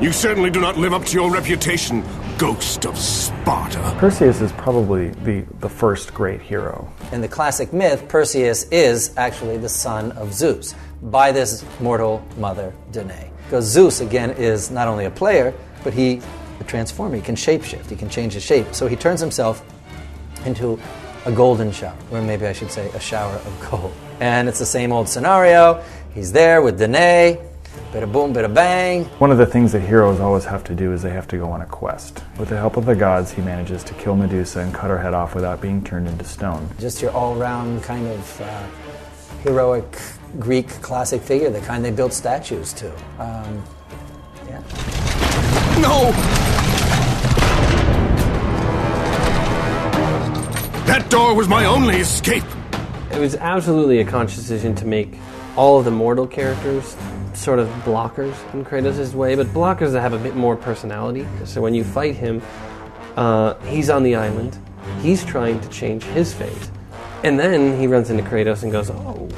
You certainly do not live up to your reputation, ghost of Sparta. Perseus is probably the first great hero. In the classic myth, Perseus is actually the son of Zeus by this mortal mother, Danae. Because Zeus, again, is not only a player, but he can transform. He can shapeshift. He can change his shape. So he turns himself into a golden shower, or maybe I should say a shower of gold. And it's the same old scenario. He's there with Danae. Bada boom, bada bang. One of the things that heroes always have to do is they have to go on a quest. With the help of the gods, he manages to kill Medusa and cut her head off without being turned into stone. Just your all-round kind of heroic Greek classic figure, the kind they built statues to. Yeah. No! That door was my only escape! It was absolutely a conscious decision to make all of the mortal characters sort of blockers in Kratos' way, but blockers that have a bit more personality. So when you fight him, he's on the island, he's trying to change his fate, and then he runs into Kratos and goes, oh.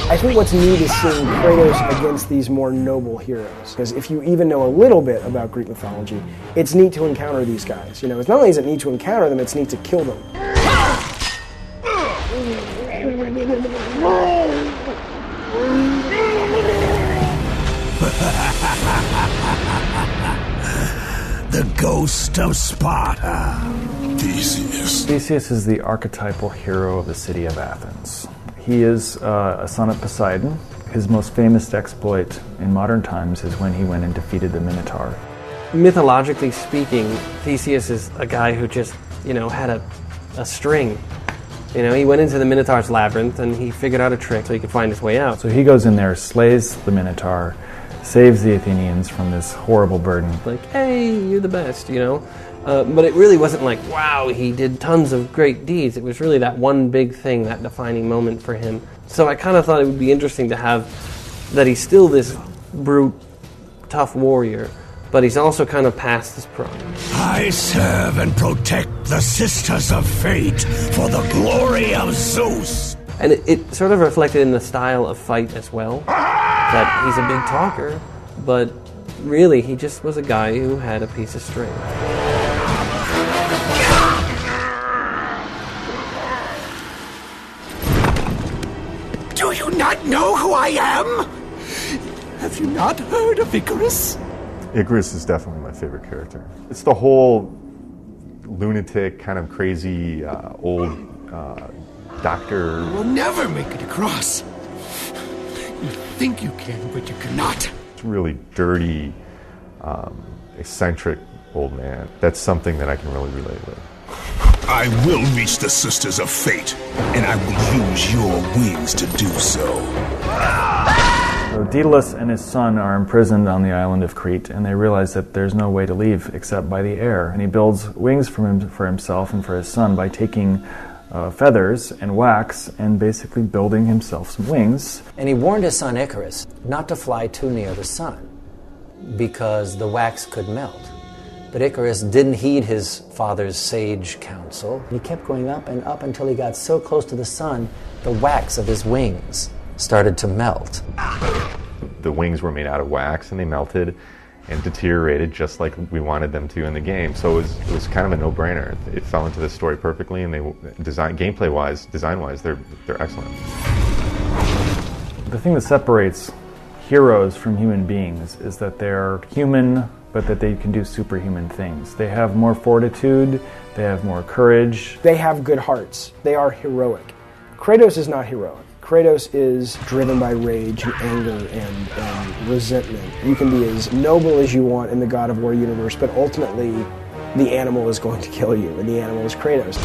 I think what's neat is seeing Kratos against these more noble heroes. Because if you even know a little bit about Greek mythology, it's neat to encounter these guys. You know, it's not only is it neat to encounter them, it's neat to kill them. The ghost of Sparta. Theseus. Theseus is the archetypal hero of the city of Athens. He is a son of Poseidon. His most famous exploit in modern times is when he went and defeated the Minotaur. Mythologically speaking, Theseus is a guy who just, had a string. He went into the Minotaur's labyrinth and he figured out a trick so he could find his way out. So he goes in there, slays the Minotaur, saves the Athenians from this horrible burden. Like, hey, you're the best, But it really wasn't like, wow, he did tons of great deeds. It was really that one big thing, that defining moment for him. So I kind of thought it would be interesting to have that he's still this brute, tough warrior, but he's also kind of past his prime. I serve and protect the Sisters of Fate for the glory of Zeus. And it sort of reflected in the style of fight as well, that he's a big talker, but really he just was a guy who had a piece of string. Do you not know who I am? Have you not heard of Icarus? Icarus is definitely my favorite character. It's the whole lunatic, kind of crazy, old doctor. You will never make it across. You think you can, but you cannot. It's a really dirty, eccentric old man. That's something that I can really relate with. I will reach the Sisters of Fate, and I will use your wings to do so. So Daedalus and his son are imprisoned on the island of Crete, and they realize that there's no way to leave except by the air. And he builds wings for himself and for his son by taking feathers and wax and basically building himself some wings. And he warned his son Icarus not to fly too near the sun because the wax could melt. But Icarus didn't heed his father's sage counsel. He kept going up and up until he got so close to the sun, the wax of his wings started to melt. The wings were made out of wax and they melted and deteriorated just like we wanted them to in the game. So it was kind of a no-brainer. It fell into the story perfectly, and gameplay-wise, design-wise, they're excellent. The thing that separates heroes from human beings is that they're human, but that they can do superhuman things. They have more fortitude, they have more courage. They have good hearts. They are heroic. Kratos is not heroic. Kratos is driven by rage and anger and resentment. You can be as noble as you want in the God of War universe, but ultimately the animal is going to kill you, and the animal is Kratos.